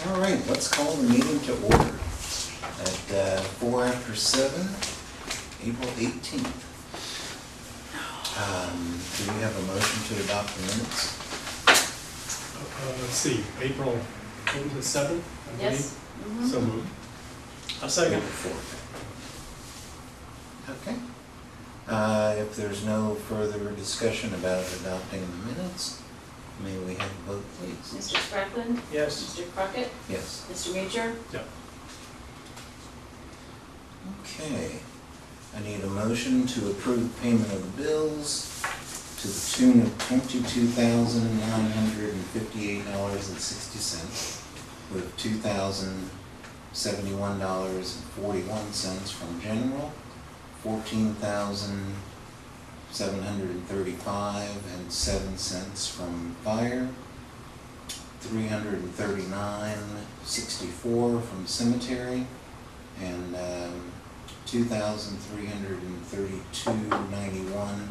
All right, let's call the meeting to order at 4 after 7, April 18th. Do we have a motion to adopt the minutes? Let's see, April, what was it, 7th? Yes. Mm-hmm. So moved. I'll second. April 4th. Okay. If there's no further discussion about adopting the minutes, may we have a vote, please? Mr. Sprackland? Yes. Mr. Crockett? Yes. Mr. Mutcher? Yep. Okay. I need a motion to approve payment of the bills to the tune of $22,958.60, with $2,071.41 from general, $14,735.07 from fire, $339.64 from cemetery, and $2,332.91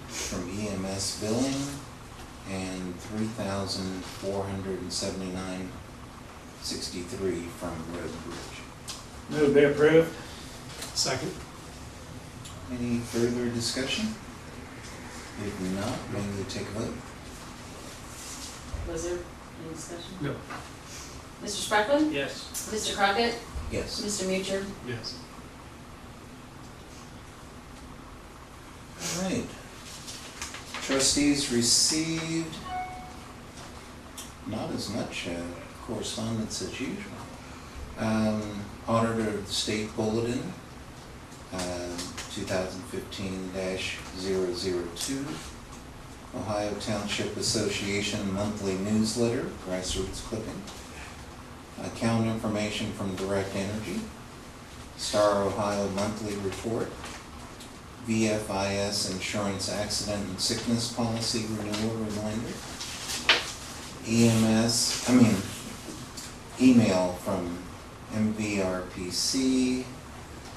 from EMS billing, and $3,479.63 from road and bridge. Move to approve. Second. Any further discussion? If not, may we take a vote? Was there any discussion? No. Mr. Sprackland? Yes. Mr. Crockett? Yes. Mr. Mutcher? Yes. All right. Trustees received not as much correspondence as usual. Auditor of the State Bulletin, 2015-002. Ohio Township Association Monthly Newsletter, Grassroots Clipping. Account information from Direct Energy. Star Ohio Monthly Report. VFIS Insurance Accident and Sickness Policy Renewal Reminder. Email from MVRPC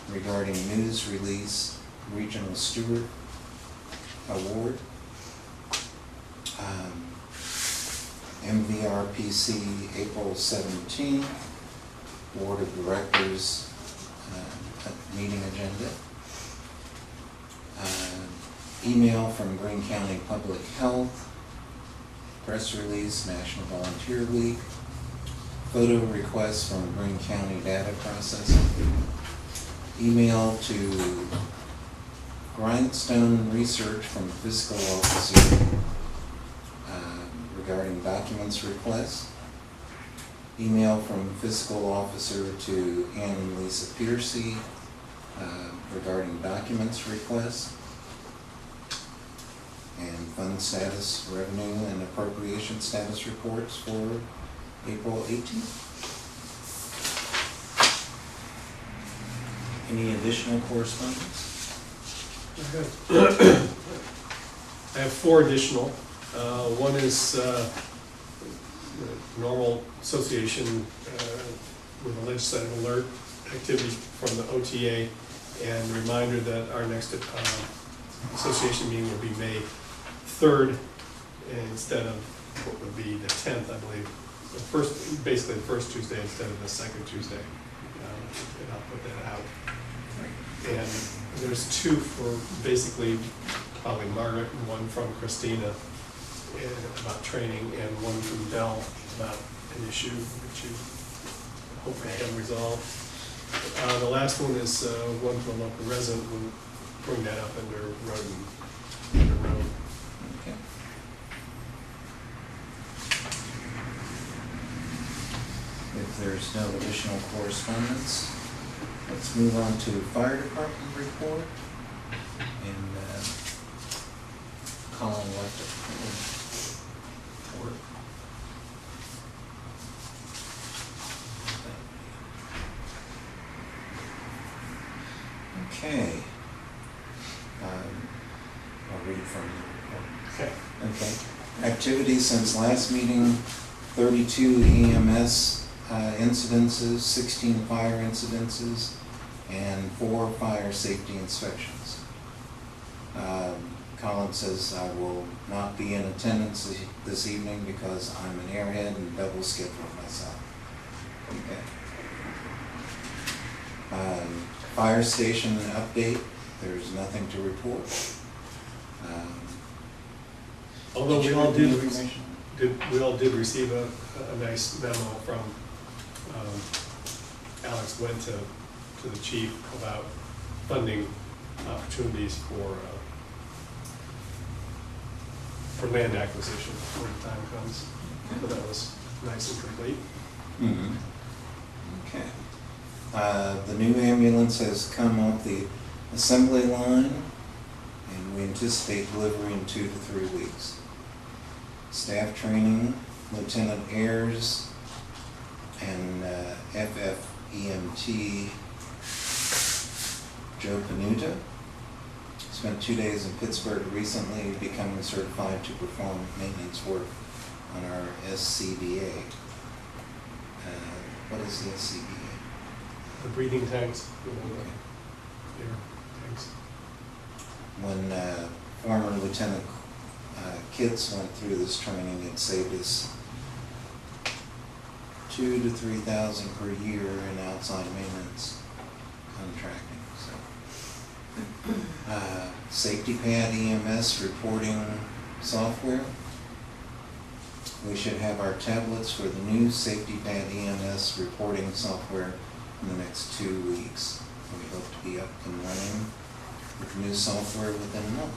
regarding news release Regional Steward Award. MVRPC April 17th, Board of Directors meeting agenda. Email from Greene County Public Health, press release, National Volunteer Week, photo requests from Greene County Data Processing, email to Grindstone Research from Fiscal Officer regarding documents requests, email from Fiscal Officer to Ann and Lisa Piercy regarding documents requests, and fund status, revenue, and appropriation status reports for April 18th. Any additional correspondence? I have 4 additional. One is the normal association with a legislative alert activity from the OTA, and reminder that our next association meeting will be May 3rd instead of what would be the 10th, I believe. Basically the first Tuesday instead of the second Tuesday. And I'll put that out. And there's 2 for basically probably Margaret, and 1 from Christina about training, and 1 from Dell about an issue which you hopefully have resolved. The last one is 1 from a local resident. We'll bring that up under road and road. Okay. If there's no additional correspondence, let's move on to fire department report. And Colin left a report. Okay. I'll read from the report. Okay. Okay. Activities since last meeting: 32 EMS incidences, 16 fire incidences, and 4 fire safety inspections. Colin says I will not be in attendance this evening because I'm an airhead and double scheduled myself. Okay. Fire station update, there's nothing to report. Although we you all have any did, information? we all did receive a nice memo from Alex went to the chief about funding opportunities for land acquisition when the time comes. So that was nice and complete. Mhm. Okay. The new ambulance has come off the assembly line, and we anticipate delivery in 2 to 3 weeks. Staff training, Lieutenant Ayers and FFEMT Joe Panuta spent 2 days in Pittsburgh recently, becoming certified to perform maintenance work on our SCBA. What is the SCBA? The breathing tanks, you know, the air tanks. When former Lieutenant Kitts went through this training, it saved us $2,000 to $3,000 per year in outside maintenance contracting. So, Safety Pad EMS reporting software. We should have our tablets for the new Safety Pad EMS reporting software in the next 2 weeks. We hope to be up and running with new software within a month.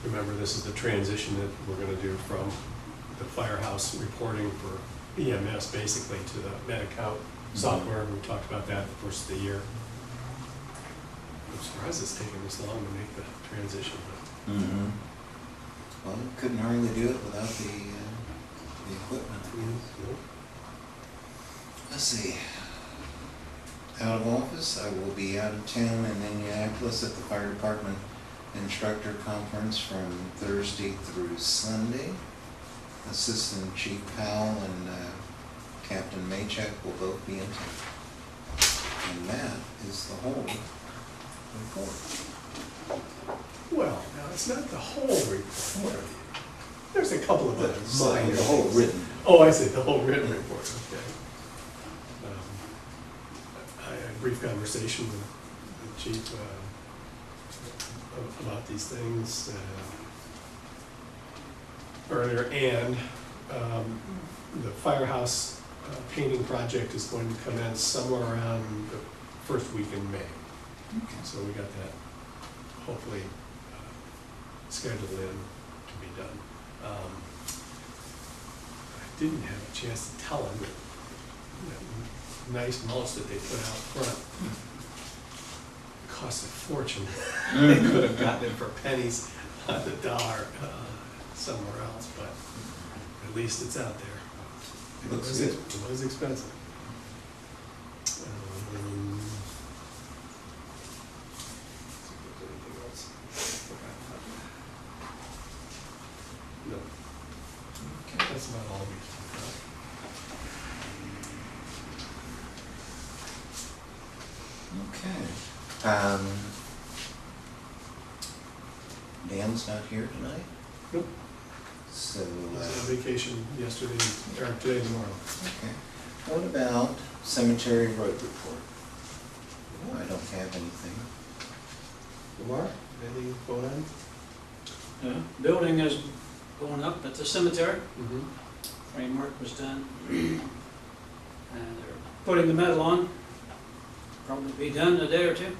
Remember, this is the transition that we're gonna do from the firehouse reporting for EMS basically to the Med-Account software. We talked about that the first of the year. I'm surprised it's taken this long to make the transition, but Mm-hmm. Well, couldn't hardly do it without the equipment. nope. Let's see. Out of office, I will be out of town in Indianapolis at the fire department instructor conference from Thursday through Sunday. Assistant Chief Powell and Captain Maycheck will both be in town. And that is the whole report. Well, now, it's not the whole report. There's a couple of others. The whole written. Oh, I see, the whole written report, okay. I had a brief conversation with the chief about these things earlier, and the firehouse painting project is going to commence somewhere around the first week in May. Okay. So we got that hopefully scheduled in to be done. I didn't have a chance to tell him that nice mulch that they put out front cost a fortune. They could have gotten it for pennies on the dollar somewhere else, but at least it's out there. It looks good. It was expensive. Anything else? No, Okay. that's about all we. Okay. Dan's not here tonight, Nope. so, I was on vacation yesterday, or today and tomorrow. okay. What about cemetery road report? I don't have anything. Lamar, anything going on? Building is going up at the cemetery. Mm-hmm. Framework was done. And they're putting the metal on. Probably be done in a day or two.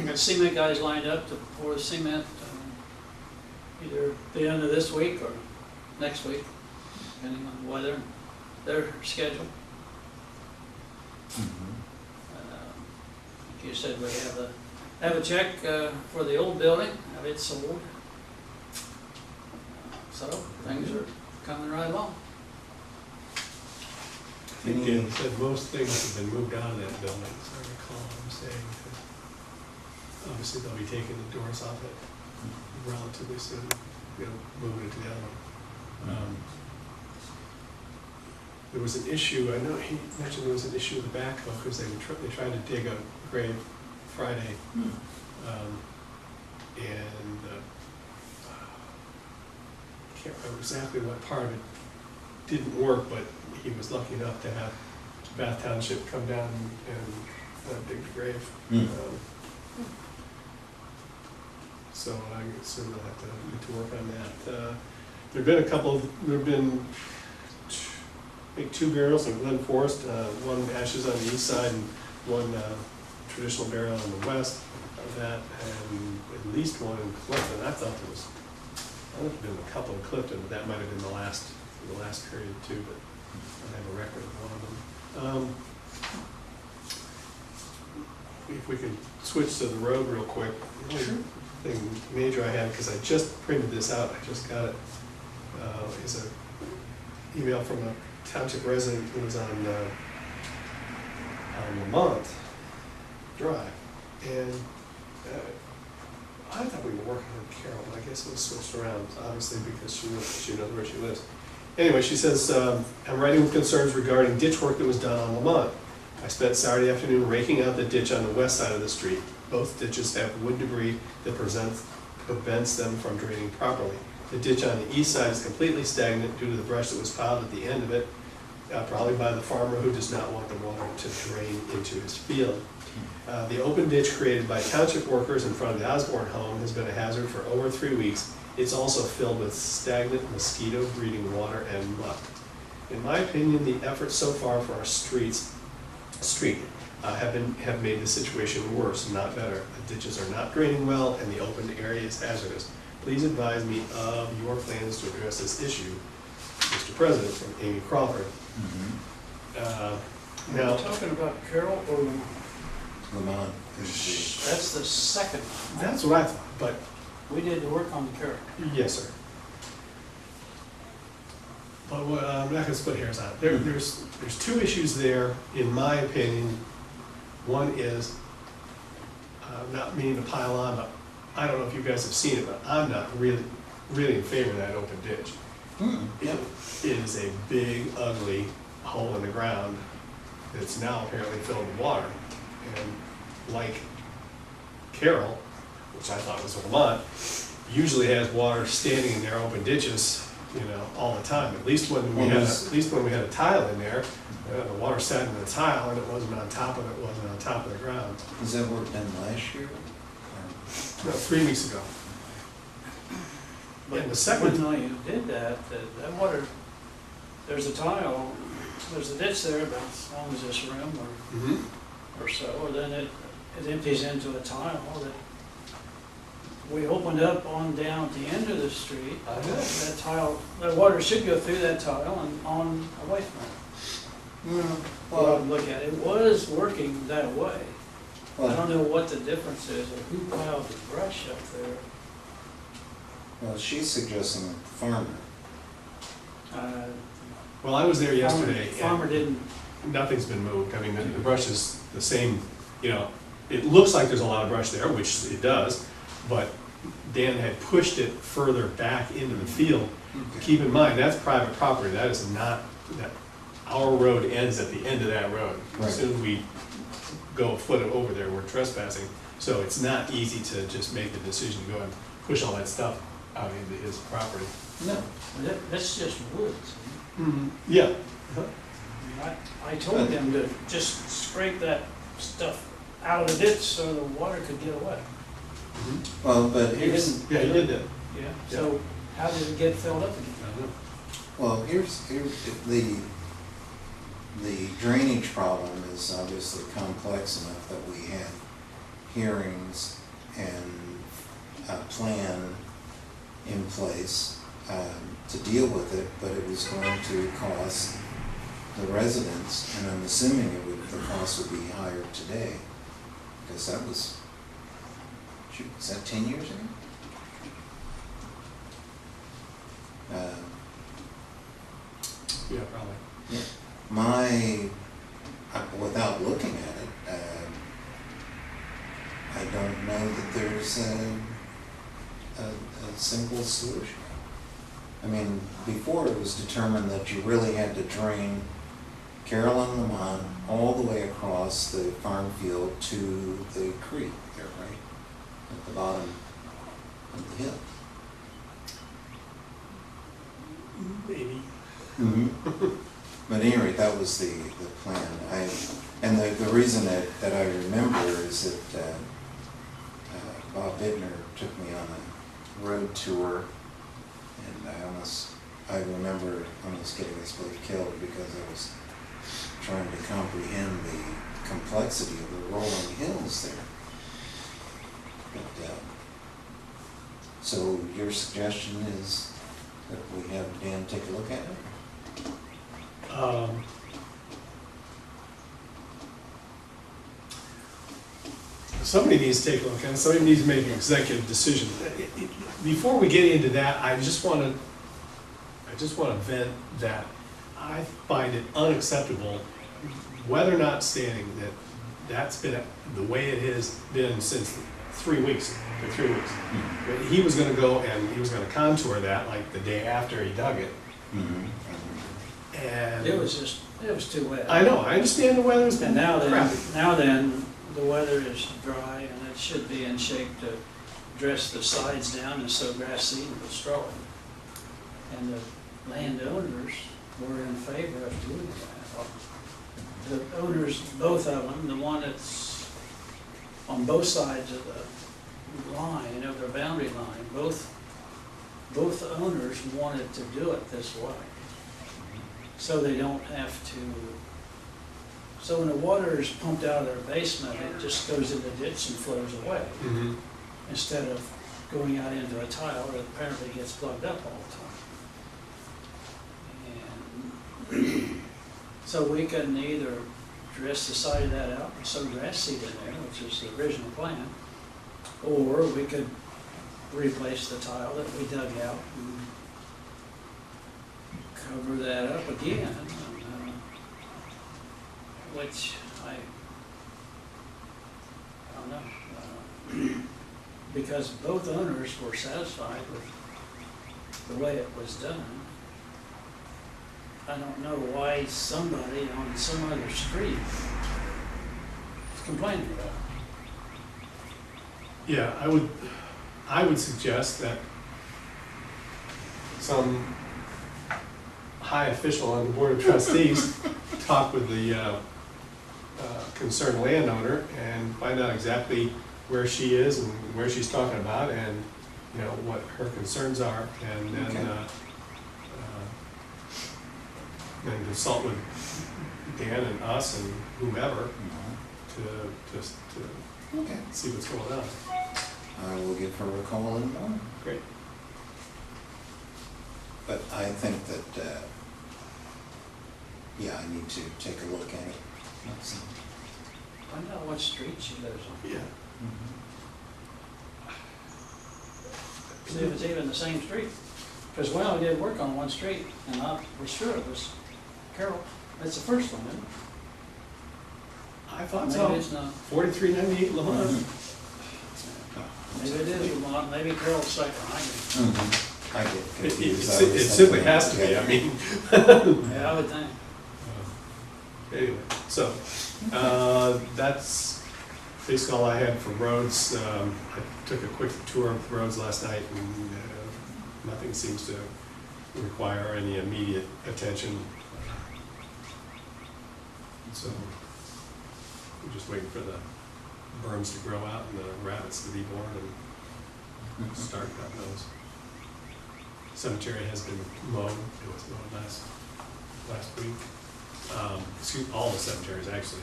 Got cement guys lined up to pour the cement either the end of this week or next week, depending on the weather, their schedule. Like you said, we have a check for the old building, have it sold. So things are coming right along. I think Dan said most things have been moved out of that building, as I recall him saying. Obviously, they'll be taking the doors off it relatively soon, moving it to the other one. There was an issue, I know he mentioned there was an issue with the backhoe, because they tried to dig a grave Friday. And I can't remember exactly what part of it didn't work, but he was lucky enough to have Bath Township come down and dig the grave. Hmm. So I assume I'll have to get to work on that. There've been a couple, there've been, I think, 2 burials in Glen Forest, one ashes on the east side and one traditional burial on the west of that, and at least one in Clifton. I thought there was, I think there've been a couple in Clifton, but that might have been the last period too, but I have a record of one of them. If we could switch to the road real quick. The only thing major I had, because I just printed this out, I just got it, is an email from a township resident who was on Lamont Drive. And I thought we were working on Carol, but I guess it was switched around, obviously, because she knows where she lives. Anyway, she says, I'm writing with concerns regarding ditch work that was done on Lamont. I spent Saturday afternoon raking out the ditch on the west side of the street. Both ditches have wood debris that prevents them from draining properly. The ditch on the east side is completely stagnant due to the brush that was piled at the end of it, probably by the farmer who does not want the water to drain into his field. The open ditch created by township workers in front of the Osborne home has been a hazard for over 3 weeks. It's also filled with stagnant mosquito breeding water and muck. In my opinion, the efforts so far for our street have made the situation worse, not better. The ditches are not draining well and the open area is hazardous. Please advise me of your plans to address this issue, Mr. President, from Amy Crawford. Are Now, you talking about Carol or Lamont is that's the second one? that's what I thought, but We did the work on Carol. yes, sir. But what, I'm not gonna split hairs on it. There's 2 issues there, in my opinion. One is, not meaning to pile on, but I don't know if you guys have seen it, but I'm not really in favor of that open ditch. Yep. It is a big, ugly hole in the ground that's now apparently filled with water. And like Carroll, which I thought was Vermont, usually has water standing in their open ditches, all the time. At least when we had a tile in there, the water sat in the tile and it wasn't on top of it, wasn't on top of the ground. Was that work done last year? No, 3 weeks ago. But And the second, when you did that water, there's a tile, there's a ditch there about as long as this room or so, or then it empties into a tile that we opened up on down at the end of the street. I know. That tile, that water should go through that tile and on away from it. Well, look at it, it was working that way. I don't know what the difference is, or who piled the brush up there. Well, she's suggesting the farmer. well, I was there yesterday. Farmer and didn't, nothing's been moved. I mean, the brush is the same, it looks like there's a lot of brush there, which it does, but Dan had pushed it further back into the field. Keep in mind, that's private property. That is not, our road ends at the end of that road. Right. As soon as we go a foot over there, we're trespassing. So it's not easy to just make the decision to go and push all that stuff out into his property. No. that's just woods. Yeah. I told them to just scrape that stuff out of the ditch so the water could get away. Well, but He here's, didn't. Yeah, he did that. Yeah, so how did it get filled up again? I don't know. well, here's the drainage problem is obviously complex enough that we had hearings and a plan in place to deal with it, but it was going to cost the residents, and I'm assuming the cost would be higher today, because that was, shoot, is that 10 years ago? Yeah, probably. Without looking at it, I don't know that there's a simple solution. I mean, before it was determined that you really had to drain Carroll and Lamont all the way across the farm field to the creek there, right? At the bottom of the hill. Maybe. Mhm. But at any rate, that was the plan. And the reason that I remember is that Bob Bittner took me on a road tour, and I remember almost getting this boat killed because I was trying to comprehend the complexity of the rolling hills there. But, so your suggestion is that we have Dan take a look at it? Somebody needs to take a look at it, somebody needs to make an executive decision. Before we get into that, I just wanna vent that I find it unacceptable, whether or not standing, that that's been the way it has been since 3 weeks, for 3 weeks. But he was gonna go and he was gonna contour that like the day after he dug it. And It was too wet. I know, I understand the weather's been And now crappy. then, the weather is dry and it should be in shape to dress the sides down and sow grass seed with straw. And the landowners were in favor of doing that. The owners, both of them, the one that's on both sides of the line, of the boundary line, both owners wanted to do it this way. So they don't have to, so when the water is pumped out of their basement, it just goes in the ditch and flows away, Mhm. instead of going out into a tile that apparently gets plugged up all the time. And so we can either dress the side of that out and sow grass seed in there, which is the original plan, or we could replace the tile that we dug out and cover that up again, which I don't know. Because both owners were satisfied with the way it was done. I don't know why somebody on some other street is complaining about it. Yeah, I would suggest that some high official on the Board of Trustees talk with the concerned landowner and find out exactly where she is and where she's talking about, and, you know, what her concerns are, and then, Okay. and consult with Dan and us and whomever Mhm. to Okay. see what's going on. I will give her a call in the morning. Great. But I think that, yeah, I need to take a look at it. Let's- Find out what street she lives on. Yeah. See if it's even the same street. Because we only did work on one street, and I was sure it was Carroll. That's the first one, isn't it? I thought Maybe so. it's not. 4398 Lamont. Maybe it is Vermont, maybe Carroll's second, I I get It confused. it simply has to be, I mean. guess. Yeah, I would think. Anyway, so, that's basically all I had for roads. I took a quick tour of the roads last night, and nothing seems to require any immediate attention. So, we're just waiting for the berms to grow out and the rabbits to be born and start cutting those. Cemetery has been mowed, it was mowed last week. Excuse, all the cemeteries actually.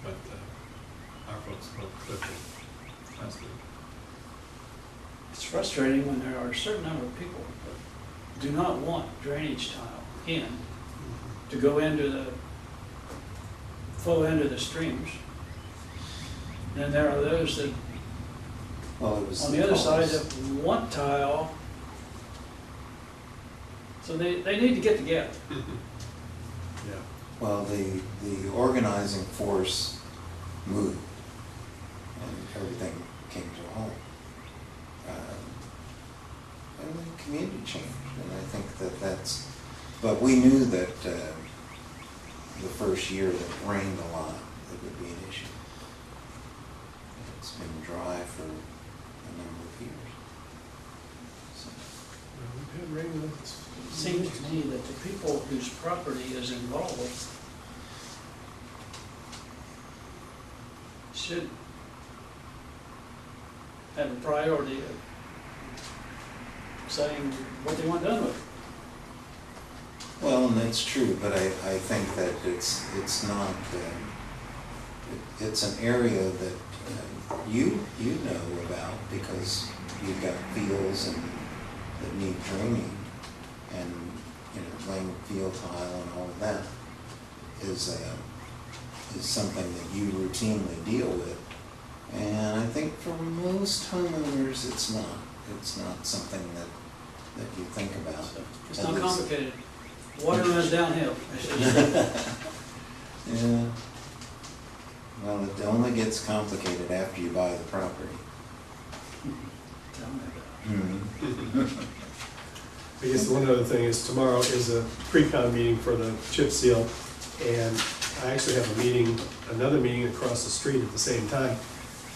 But our folks mowed quickly last week. It's frustrating when there are a certain number of people that do not want drainage tile in to go into the, flow into the streams. And there are those that, Well, it was. on the other side, cause. that want tile. So they need to get together. Yeah. Well, the organizing force moved, and everything came to a halt. And the community changed, and I think that's, but we knew that the first year that it rained a lot, it would be an issue. It's been dry for a number of years. So, We've had rain seems to me that the people whose property is involved should have a priority of saying what they want done with it. Well, and that's true, but I think that it's not, it's an area that you know about because you've got fields and that need draining and, laying field tile and all of that is something that you routinely deal with. And I think for most homeowners, it's not something that you think about. It's At not least- complicated. Water runs downhill. Yeah. Well, it only gets complicated after you buy the property. Tell me about I guess the one other thing is tomorrow is a pre-con meeting for the chip seal, and I actually have another meeting across the street at the same time.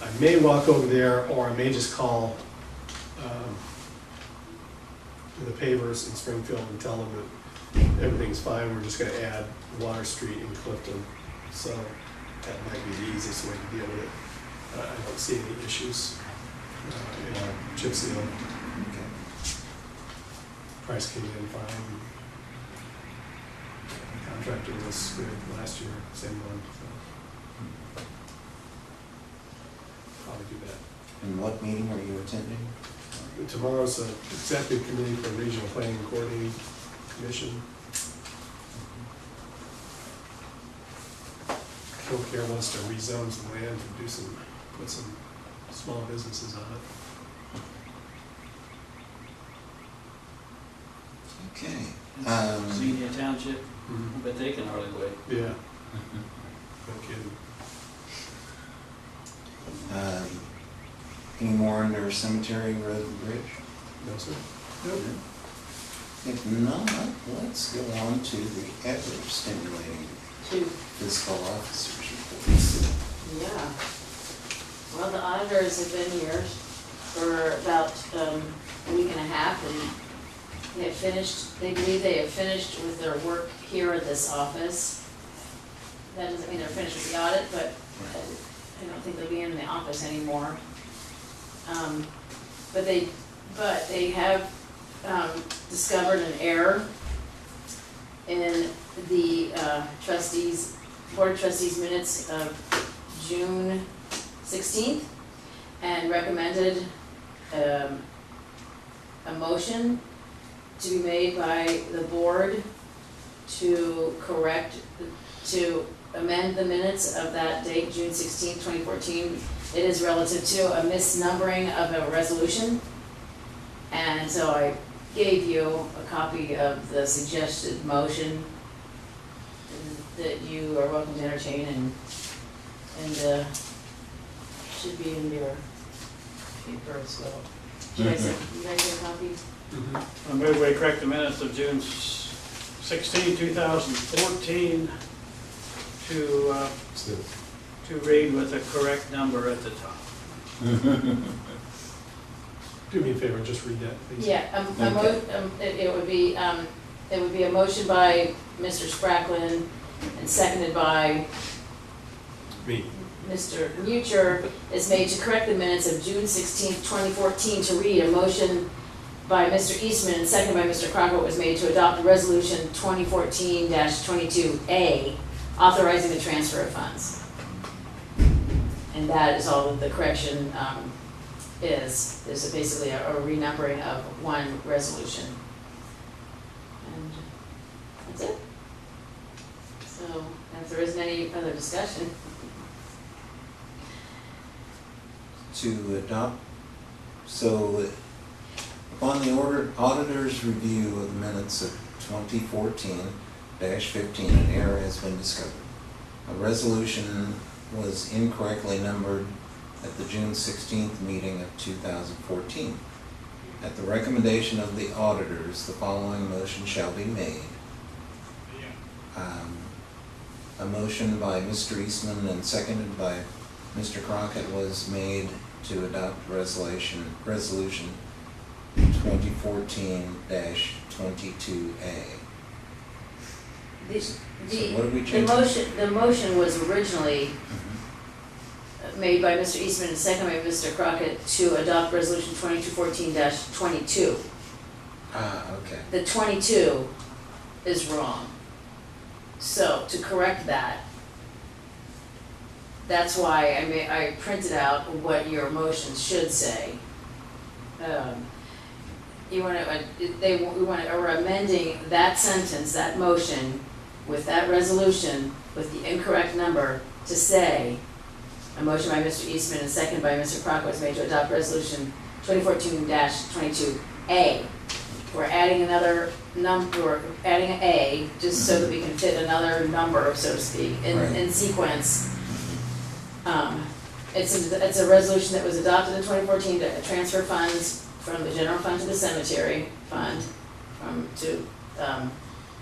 I may walk over there, or I may just call the pavers in Springfield and tell them that everything's fine, we're just gonna add Water Street in Clifton. So that might be the easiest way to deal with it. I don't see any issues in our chip seal. Okay. Price came in fine. The contractor was good last year, same one, so. Probably do that. And what meeting are you attending? Tomorrow's the executive committee for Regional Planning and Coordinating Commission. Healthcare wants to rezone some land and put some small businesses on it. Okay. it. Senior Township, but they can hardly wait. Yeah. No kidding. Any more under cemetery, road, and bridge? No, sir? If not, let's go on to the ever-stimulating Two. fiscal officers reports. Yeah. Well, the auditors have been here for about a week and a half, and they believe they have finished with their work here at this office. That doesn't mean they're finished with the audit, but I don't think they'll be in the office anymore. But they have discovered an error in the Board of Trustees minutes of June 16th and recommended a motion to be made by the board to amend the minutes of that date, June 16th, 2014. It is relative to a misnumbering of a resolution. And so I gave you a copy of the suggested motion that you are welcome to entertain and should be in your paper as well. You guys get a copy? I move we correct the minutes of June 16, 2014 to read with the correct number at the top. Do me a favor, just read that, please. Yeah, it would be a motion by Mr. Spracklin and seconded by Me. Mr. Mucher, is made to correct the minutes of June 16th, 2014 to read. A motion by Mr. Eastman and seconded by Mr. Crockett was made to adopt resolution 2014-22A, authorizing the transfer of funds. And that is all that the correction is. There's basically a renumbering of one resolution. And that's it. So, if there isn't any other discussion. To adopt, so upon the auditor's review of the minutes of 2014-15, an error has been discovered. A resolution was incorrectly numbered at the June 16th meeting of 2014. At the recommendation of the auditors, the following motion shall be made. A motion by Mr. Eastman and seconded by Mr. Crockett was made to adopt resolution 2014-22 22A. The, So what did we the change? the motion was originally made by Mr. Eastman and seconded by Mr. Crockett to adopt resolution 2214-22. Okay. The 22 is wrong. So to correct that, that's why I printed out what your motion should say. We're amending that sentence, that motion, with that resolution, with the incorrect number, to say, a motion by Mr. Eastman and second by Mr. Crockett was made to adopt resolution 2014-22A. We're adding another number, we're adding an A, just so that we can fit another number, so to speak, Right. in sequence. It's a resolution that was adopted in 2014 to transfer funds from the general fund to the cemetery fund, to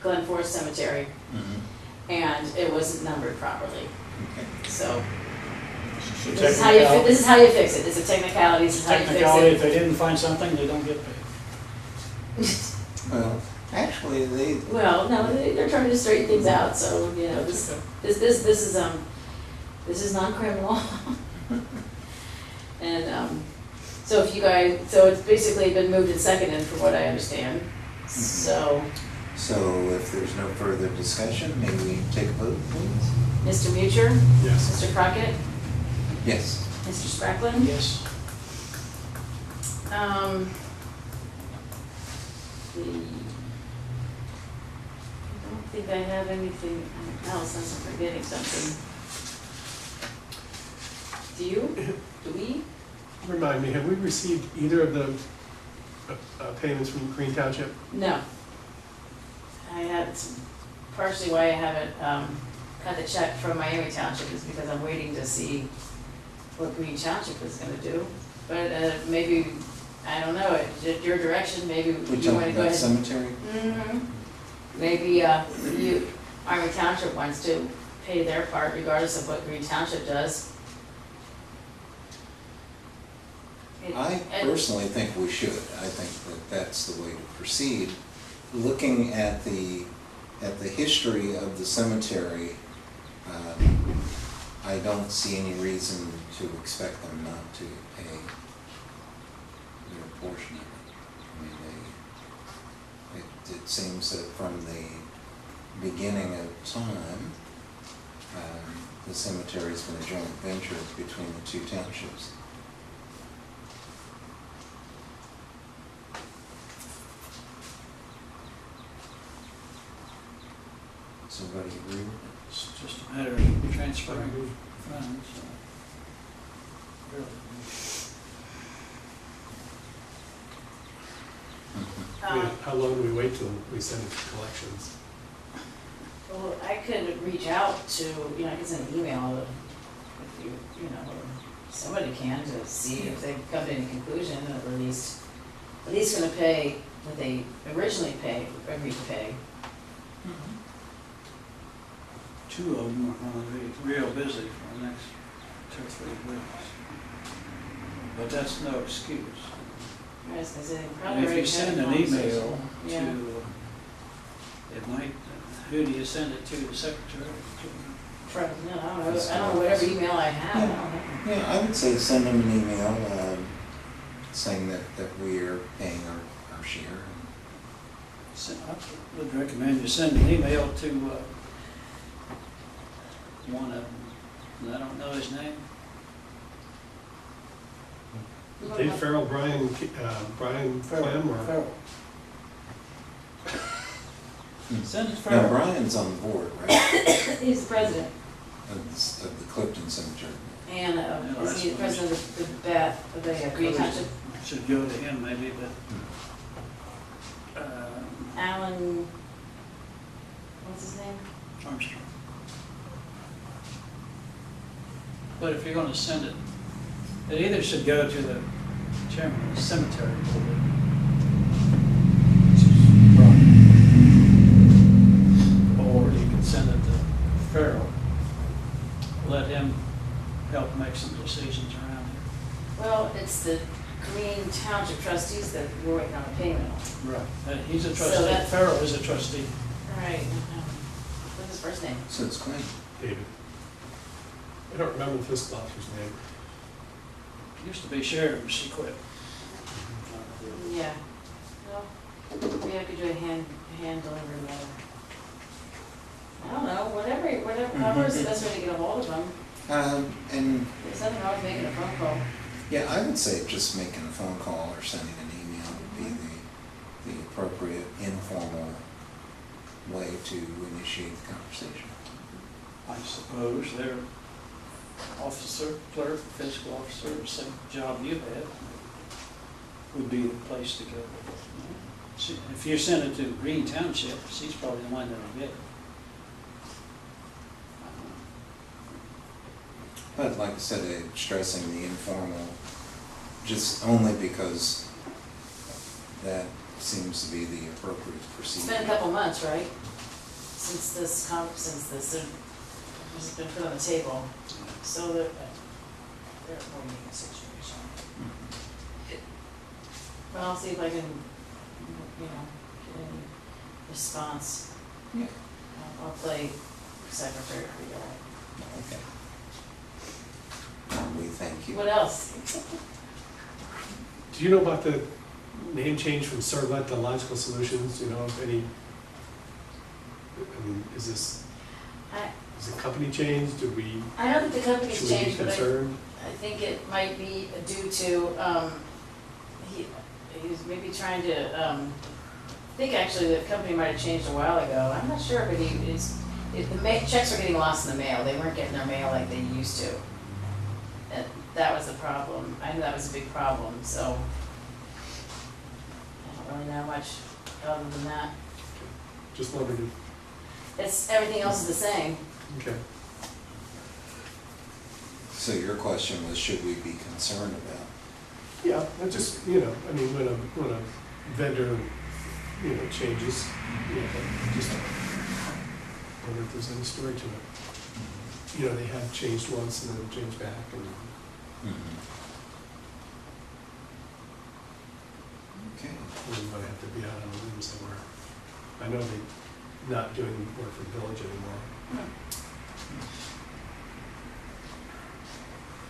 Glen Forest Cemetery, Mhm. and it wasn't numbered properly. Okay. So So this is how you fix it. It's a technicality, this is how you Technicality, if fix they didn't find something, they don't get paid. it. Well, actually, they, Well, no, they're trying to straighten things out, so, you know, this is non-criminal. And, so if you guys, so it's basically been moved and seconded from what I understand. So, if there's no further discussion, may we take a vote, please? Mr. Mutcher, Yes. Mr. Crockett, Yes. Mr. Spracklen? Yes. I don't think I have anything else, unless I'm forgetting something. Do you? Do we? Remind me, have we received either of the payments from Green Township? No. I had, partially why I haven't cut the check from Miami Township is because I'm waiting to see what Green Township is gonna do. But maybe, I don't know, at your direction, maybe you We wanna talked go about ahead. cemetery? Maybe Miami Township wants to pay their part regardless of what Green Township does. I personally think we should. I think that that's the way to proceed. Looking at the history of the cemetery, I don't see any reason to expect them not to pay their portion of it. I mean, it seems that from the beginning of time, the cemetery's been a joint venture between the two townships. Somebody agree with it? It's just a matter of transferring funds. Really. How long do we wait till we send it to collections? Well, I could reach out to, I could send an email if or somebody can to see if they've come to any conclusion, or at least gonna pay what they originally agreed to pay. Two of them are going to be real busy for the next 2 or 3 weeks. But that's no excuse. I was gonna say, they And probably if already you had send a an email conversation. to, Yeah. it might, who do you send it to, the secretary? No, I don't know, whatever email I have, I don't know. Yeah, I would say send them an email, saying that we are paying our share. I would recommend you send an email to one of them, and I don't know his name. Dave Farrell, Brian Clem, or? Farrell. Send it to Now, Farrell. Brian's on the board, right, He's the president, of the Clifton Cemetery. and is he the president of the Green Township? Should go to him maybe, but, Alan, what's his name? Armstrong. But if you're gonna send it, it either should go to the chairman of the cemetery board, which is Brian, or you can send it to Farrell. Let him help make some decisions around here. Well, it's the Green Township Trustees that we're waiting on a payment on. Right. He's a So trustee, that- Farrell is a trustee. All right, what's his first name? So it's Quinn. David. I don't remember the fiscal officer's name. Used to be sheriff, she quit. Yeah, no, maybe I could do a hand delivery letter. I don't know, whatever, however is the best way to get a hold of them. And, There's nothing wrong with making a phone call. yeah, I would say just making a phone call or sending an email would be the appropriate informal way to initiate the conversation. I suppose their officer, clerk, fiscal officer, the same job you had, would be the place to go. If you send it to Green Township, she's probably the one that'll get it. But like I said, stressing the informal, just only because that seems to be the appropriate It's been a procedure. couple months, right? Since this has been put on the table, so that, they're avoiding a situation. Well, I'll see if I can, get any response. Yeah. I'll play secretary for you all. Okay. We thank you. What else? Do you know about the name change from Servlet to Logical Solutions? Do you know if any, I mean, is the company changed? Do we, I know that the company's should we be changed, but concerned? I think it might be due to, he was maybe trying to, I think actually the company might have changed a while ago. I'm not sure, but checks were getting lost in the mail. They weren't getting their mail like they used to. And that was the problem. I knew that was a big problem, so I don't really know much other than that. Just wondered Everything else is the same. okay. So your question was, should we be concerned about? Yeah, I just, I mean, when a vendor, changes, just wonder if there's any story to it. They have changed once and then changed back and. Okay. We might have to be out on a limb somewhere. I know they're not doing work for the village anymore.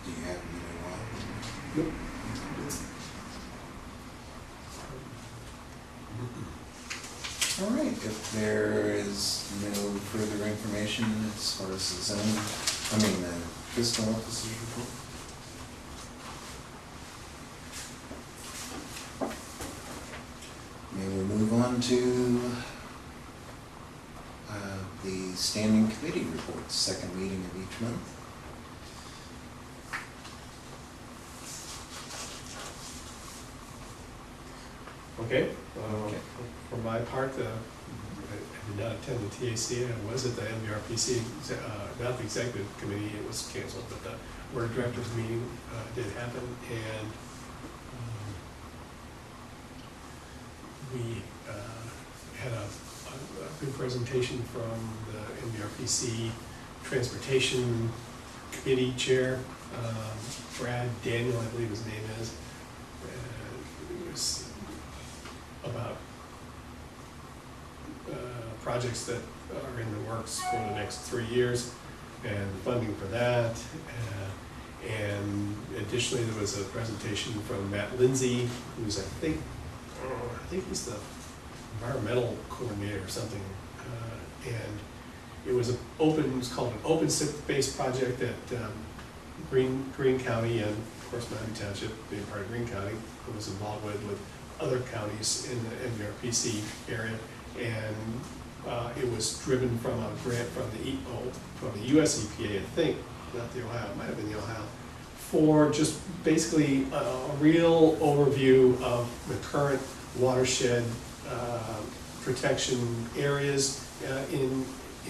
Do you have any why? Nope. All right, if there is no further information as far as the fiscal officer's report. May we move on to the standing committee reports, second meeting of each month. Okay, Okay. for my part, I did not attend the TAC, I was at the MVRPC, not the executive committee, it was canceled, but the board of directors meeting did happen, and we had a good presentation from the MVRPC Transportation Committee Chair, Brad Daniel, I believe his name is. It was about projects that are in the works for the next 3 years and funding for that. And additionally, there was a presentation from Matt Lindsay, who's I think he's the environmental coordinator or something. And it was called an open SIP-based project at Green County and of course Miami Township, being part of Green County, who was involved with other counties in the MVRPC area, and it was driven from a grant from the US EPA, I think, not the Ohio, it might have been the Ohio, for just basically a real overview of the current watershed protection areas in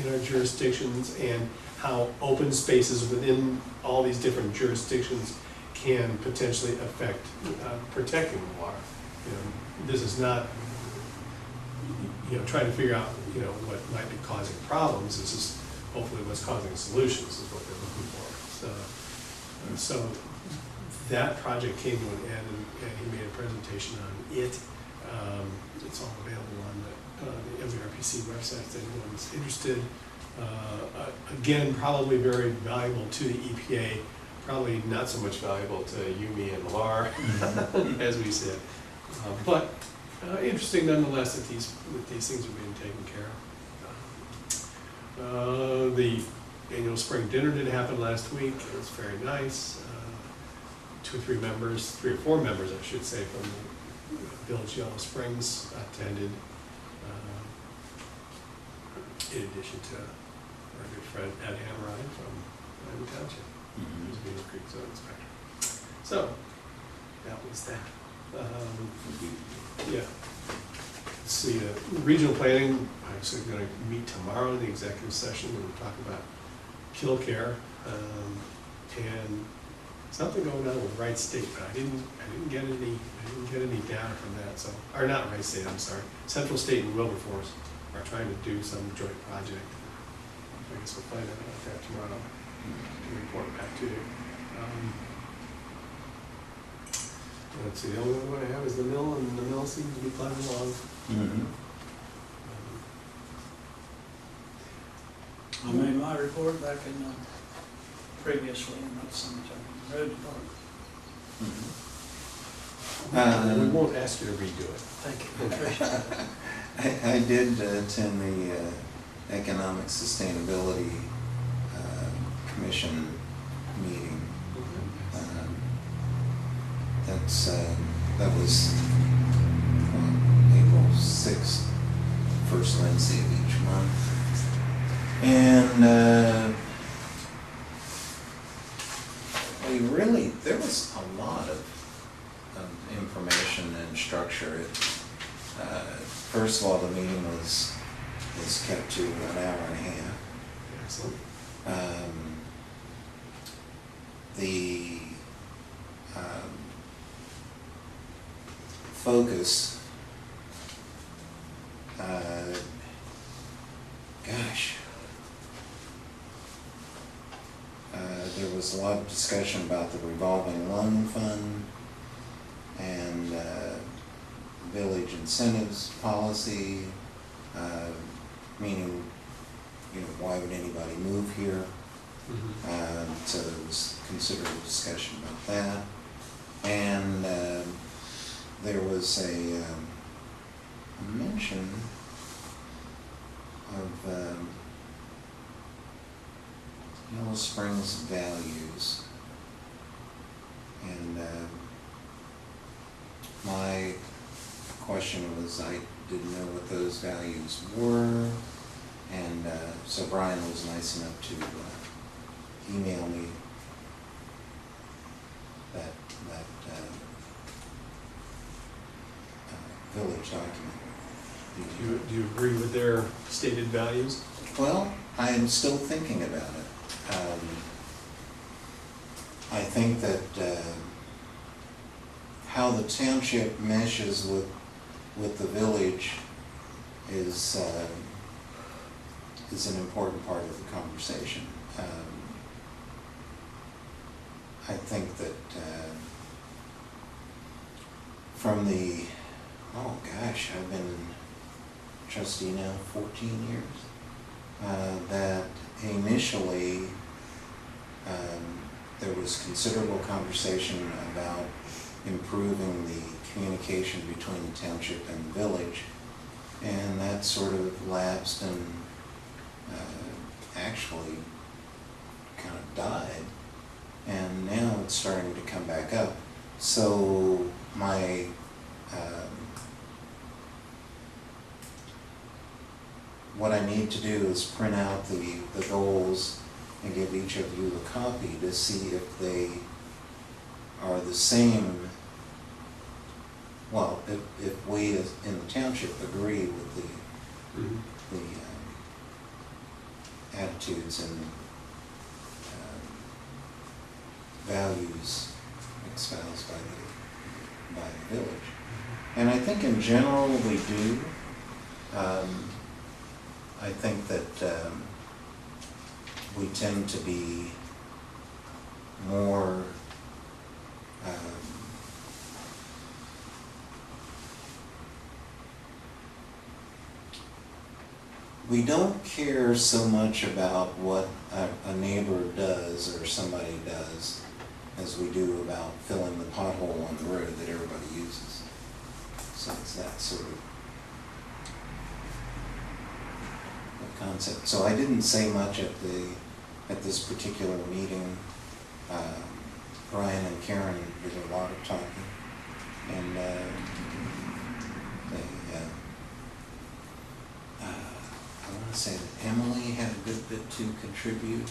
our jurisdictions, and how open spaces within all these different jurisdictions can potentially affect protecting the water. This is not, trying to figure out, what might be causing problems. This is hopefully what's causing solutions is what they're looking for. So that project came to an end, and he made a presentation on it. It's all available on the MVRPC website if anyone's interested. Again, probably very valuable to the EPA, probably not so much valuable to you, me, and Lamar, as we said. But interesting nonetheless that these things are being taken care of. The annual spring dinner did happen last week. It was very nice. 3 or 4 members, I should say, from the Village Yellow Springs attended, in addition to our good friend Ed Hammerine from the Township, who's being a Creek Zone Inspector. So, that was that. Yeah. Let's see, regional planning, I'm actually going to meet tomorrow in the executive session and we'll talk about kill care, and something going on with Wright State, but I didn't get any data from that. So, or not Wright State, I'm sorry. Central State and Wilberforce are trying to do some joint project. I guess we'll find out about that tomorrow. To report back to you. Let's see. The only one I have is the mill, and the mill seems to be plugging along. I made my report back in previously in that cemetery road department. We won't ask you to redo it. Thank you. Appreciate it. I did attend the Economic Sustainability Commission meeting. That was April 6th, first Wednesday of each month. And there was a lot of information and structure. First of all, the meeting was kept to an hour and a half. Excellent. The focus, there was a lot of discussion about the revolving loan fund and village incentives policy, meaning, why would anybody move here? So there was considerable discussion about that. And there was a mention of Yellow Springs values. And my question was, I didn't know what those values were. And so Brian was nice enough to email me that village document. Do you agree with their stated values? Well, I am still thinking about it. I think that how the township meshes with the village is an important part of the conversation. I think that from the, I've been trustee now 14 years, that initially there was considerable conversation about improving the communication between the township and the village, and that sort of lapsed and actually kind of died, and now it's starting to come back up. So my what I need to do is print out the goals and give each of you a copy to see if they are the same. Well, if we in the township agree with the attitudes and values espoused by the village. And I think in general we do. I think that we tend to be more We don't care so much about what a neighbor does or somebody does as we do about filling the pothole on the road that everybody uses. So it's that sort of concept. So I didn't say much at this particular meeting. Brian and Karen did a lot of talking, and I want to say that Emily had a good bit to contribute.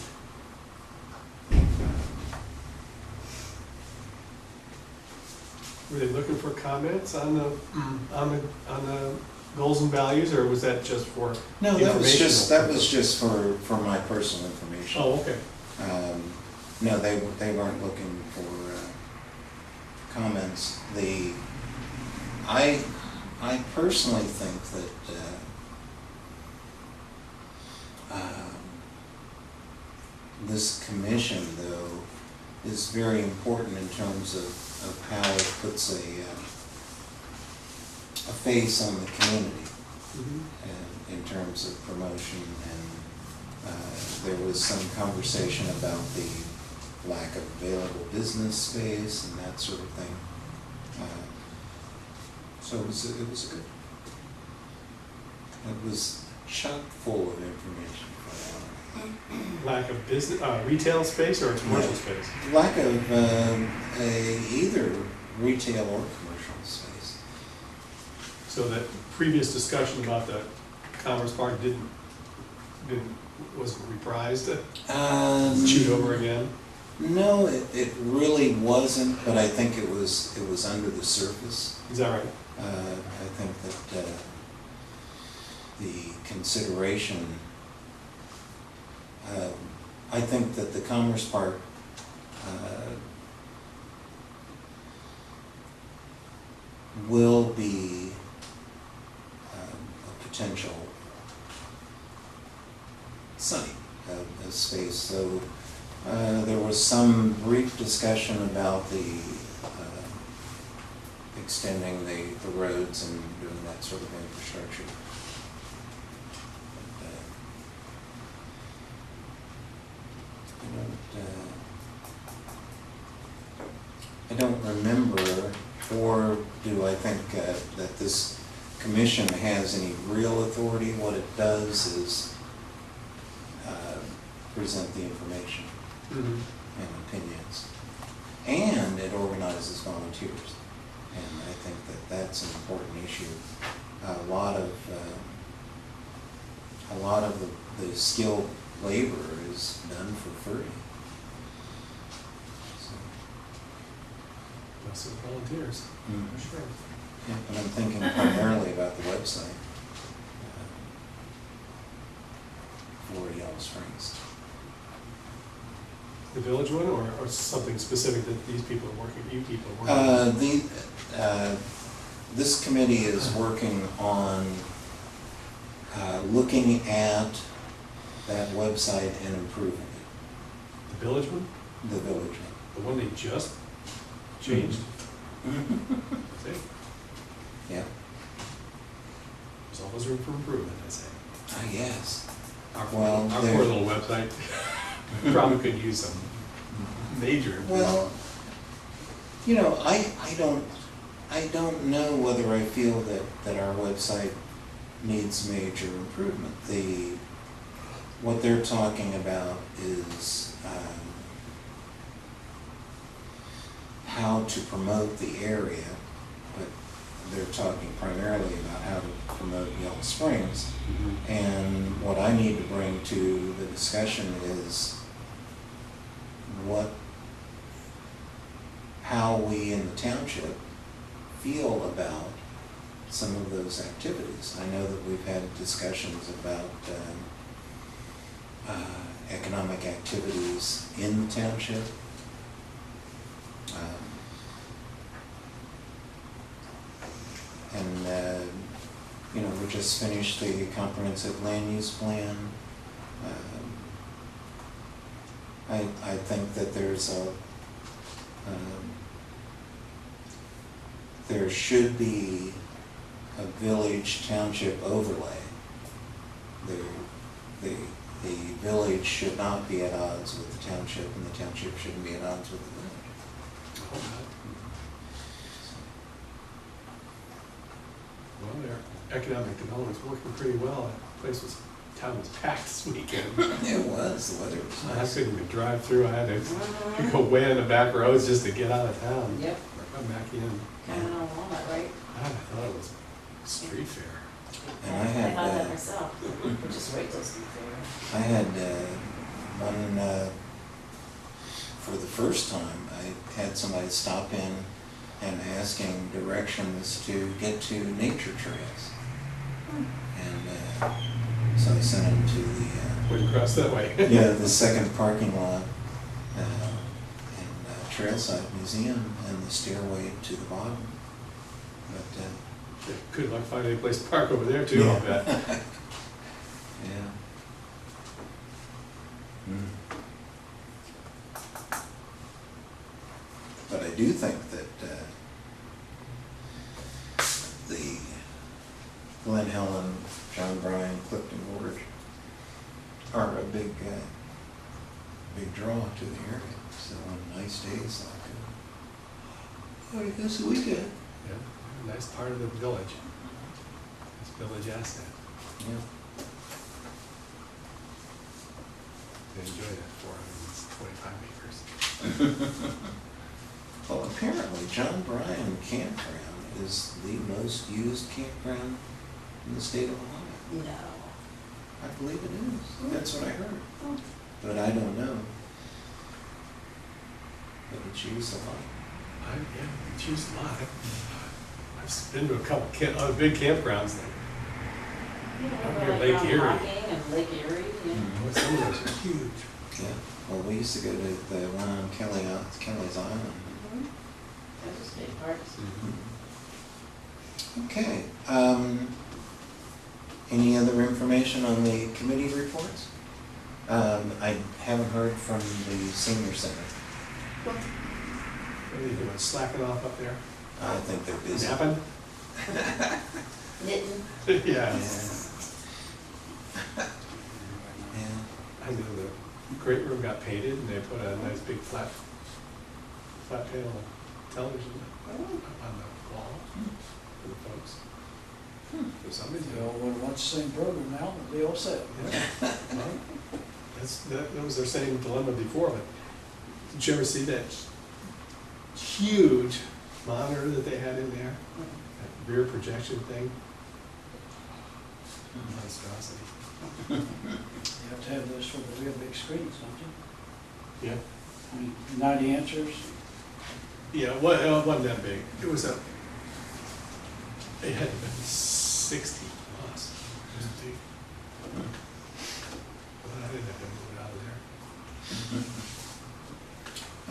Were they looking for comments on the goals and values, or was that just for No, informational that was purposes? just for my personal information. Oh, okay. No, they weren't looking for comments. I personally think that this commission, though, is very important in terms of how it puts a face on the community. Mhm. In terms of promotion, and there was some conversation about the lack of available business space and that sort of thing. So it was good. It was chock full of information. Lack of business, retail space or commercial space? Lack of either retail or commercial space. So that previous discussion about the Commerce Park wasn't reprised, chewed over again? No, it really wasn't, but I think it was under the surface. Is that right? I think that the consideration, I think that the Commerce Park will be a potential site, a space. So there was some brief discussion about the extending the roads and doing that sort of infrastructure. I don't remember, or do I think that this commission has any real authority. What it does is present the information and opinions. And it organizes volunteers. And I think that that's an important issue. A lot of the skilled labor is done for free. So, Lots of volunteers, for sure. yeah, but I'm thinking primarily about the website for Yellow Springs. The village one, or something specific that these people are working, you people are working on? This committee is working on looking at that website and improving it. The village one? The village The one they just changed? See? Yeah. There's always room for improvement, I say. Yes. Our Well, our there- poor little website probably could use some major improvement. Well, you know, I don't know whether I feel that our website needs major improvement. What they're talking about is how to promote the area, but they're talking primarily about how to promote Yellow Springs. Mhm. And what I need to bring to the discussion is how we in the township feel about some of those activities. I know that we've had discussions about economic activities in the township. You know, we just finished the comprehensive land use plan. I think that there's there should be a village township overlay. The village should not be at odds with the township, and the township shouldn't be at odds with the village. Well, their economic development's working pretty well. That place was, town was packed this weekend. It was, the weather was I nice. couldn't even drive through. I had to go way in the back roads just to get out of town. Yep, Or come back in. coming on Walnut, right? I thought it was street fair. And I I had, thought that myself, just wait till it's fair. I had one, for the first time, I had somebody stop in and asking directions to get to nature trails. And so I sent him to the, Wouldn't cross that way. the second parking lot in Trailside Museum and the stairway to the bottom. But, Good luck finding a place to park over there too, I'll bet. yeah. But I do think that the Glen Helen, John Bryan, Clifton Gorge are a big draw to the area. So on nice days like, I guess we did. Yeah, nice part of the village. It's village asset. Yeah. I enjoy that 425 acres. Well, apparently John Bryan Campground is the most used campground in the state of Ohio. No. I believe it is. That's what I heard. But I don't know. But it's used a lot. Yeah, it's used a lot. I've been to a couple other big campgrounds. Out near Lake Erie. And Lake Erie, yeah. Boy, some of those are huge. Yeah. Well, we used to go to the one on Kelly's Island. That was big parts. Okay. Any other information on the committee reports? I haven't heard from the senior center. What are you doing, slacking off up there? I think they're busy. Napping? Knitting. Yeah. Yeah. I know the great room got painted and they put a nice big flat panel television up on the wall for the folks. For some reason. They all would watch the same program now, but they all set. Yeah. Well, that was their same dilemma before, but did you ever see that huge monitor that they had in there? That rear projection thing? Monstrosity. You have to have those for the real big screens, don't you? Yeah. I mean, 90 inches. Yeah, well, it wasn't that big. It was it had to be 60 plus. It was big. Well, I didn't have to move it out of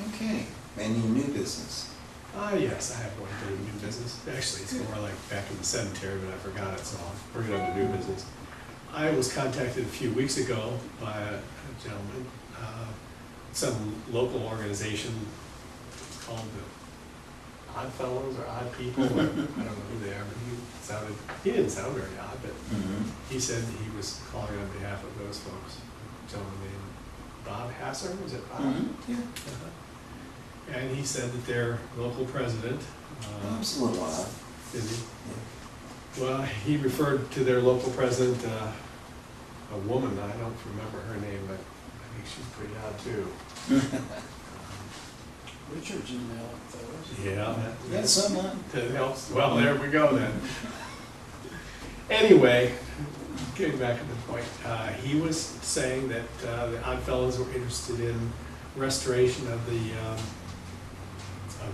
there. Okay. Any new business? Yes, I have one bit of new business. Actually, it's more like back in the cemetery, but I forgot it, so I'll bring it up to new business. I was contacted a few weeks ago by a gentleman, some local organization called the Odd Fellows or Odd People, or I don't know who they are, but he didn't sound very odd, but he said that he was calling on behalf of those folks. A gentleman named Bob Hasser, was it Bob? Yeah. And he said that their local president, That's a little odd. is he? Yeah. Well, he referred to their local president, a woman, I don't remember her name, but I think she's pretty odd too. Richard's in there, fellas. Yeah. That's someone. That helps. Well, there we go then. Anyway, getting back to the point, he was saying that the Odd Fellows were interested in restoration of the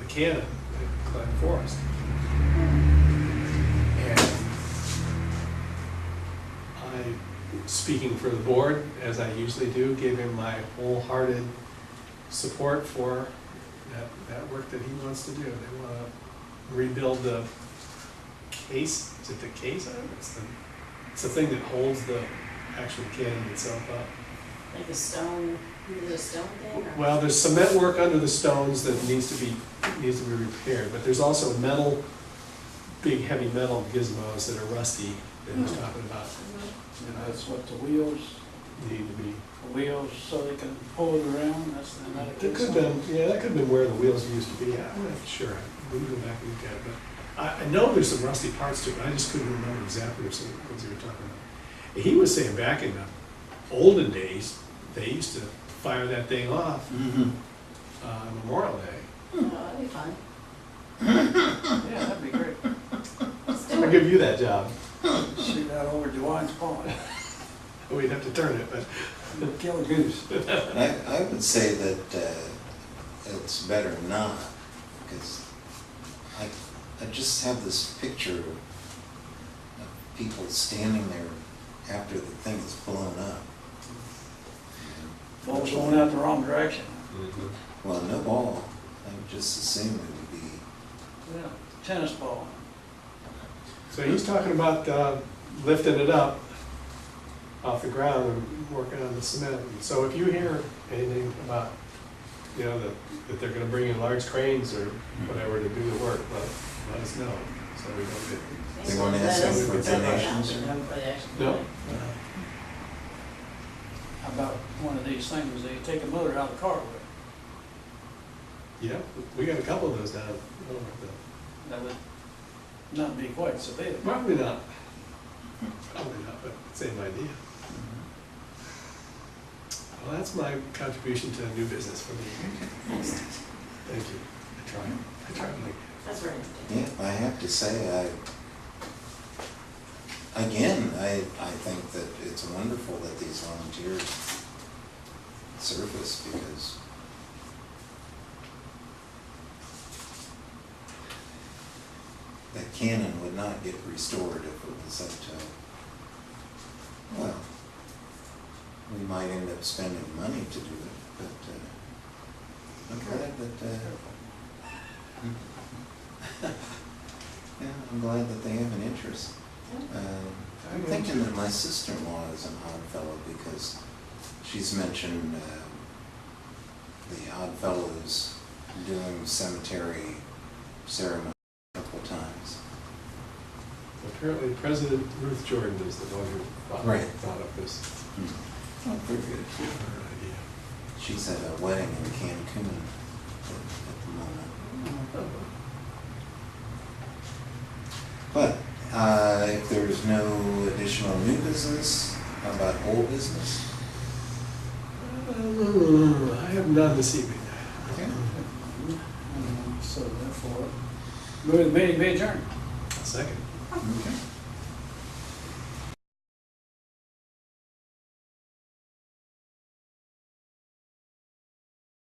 cannon at Glen Forest. And I, speaking for the board, as I usually do, gave him my wholehearted support for that work that he wants to do. They want to rebuild the case, is it the case? I don't know. It's the thing that holds the actual cannon itself up. Like a stone, is it a stone thing? Or? Well, there's cement work under the stones that needs to be repaired, but there's also metal big heavy metal gizmos that are rusty that he's talking about. And that's what the wheels, Need to be. so they can pull it around, that's the. That could have been, yeah, that could have been where the wheels used to be. I'm not sure. We can go back and look at it, but I know there's some rusty parts to it. I just couldn't remember exactly what you were talking about. He was saying back in the olden days, they used to fire that thing off on Memorial Day. Oh, that'd be fun. Yeah, that'd be great. I'll give you that job. Shoot that over DeWine's Pond, We'd have to turn it, but kill a goose. I would say that it's better not, because I just have this picture of people standing there after the thing is blown up. Ball's going out the wrong direction. Well, no ball, I would just assume it would be, Yeah, tennis ball. so he's talking about lifting it up off the ground and working on the cement. And so if you hear anything about, you know, that they're gonna bring in large cranes or whatever to do the work, let us know, so we don't get. They won't ask them for donations? No? How about one of these things, they take a motor out of the car with, Yeah, we got a couple of those down. that would not be quite so big. Probably not. Probably not, but same idea. Well, that's my contribution to new business for me. Thank you. I tried. That's very yeah, I have to say, I think that it's wonderful that these volunteers surface, because that cannon would not get restored if it was up to, well, we might end up spending money to do it, but I'm glad that, yeah, I'm glad that they have an interest. I'm thinking that my sister-in-law is an odd fellow, because she's mentioned the Odd Fellows doing cemetery ceremony a couple times. Apparently President Ruth Jordan is the one who thought up this Oh, very good. idea. She's at a wedding in Cancun at the moment. But if there's no additional new business, how about old business? I have none this evening. Okay. So therefore, move the meeting be adjourned. Second. Okay.